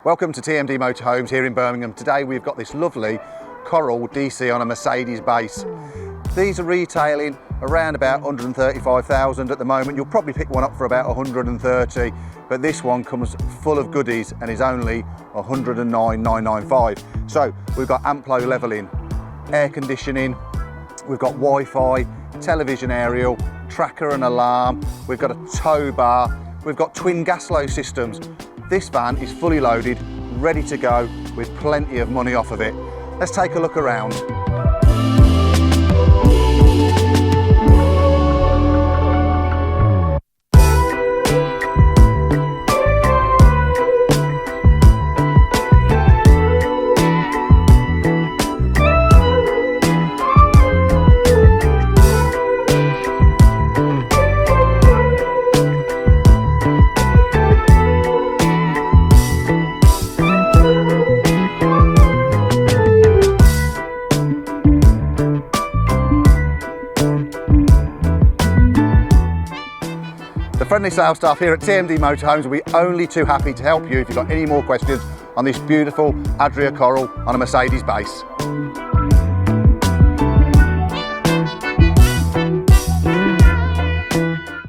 Welcome to TMD Motorhomes here in Birmingham. Today we've got this lovely Coral DC on a Mercedes base. These are retailing around about 135,000 at the moment. You'll probably pick one up for about 130, but this one comes full of goodies and is only 109,995. So we've got amp-low leveling, air conditioning, we've got Wi-Fi, television aerial, tracker and alarm, we've got a tow bar, we've got twin gas low systems. This van is fully loaded, ready to go, with plenty of money off of it. Let's take a look around. The friendly sales staff here at TMD Motorhomes will be only too happy to help you if you've got any more questions on this beautiful Adria Coral on a Mercedes base.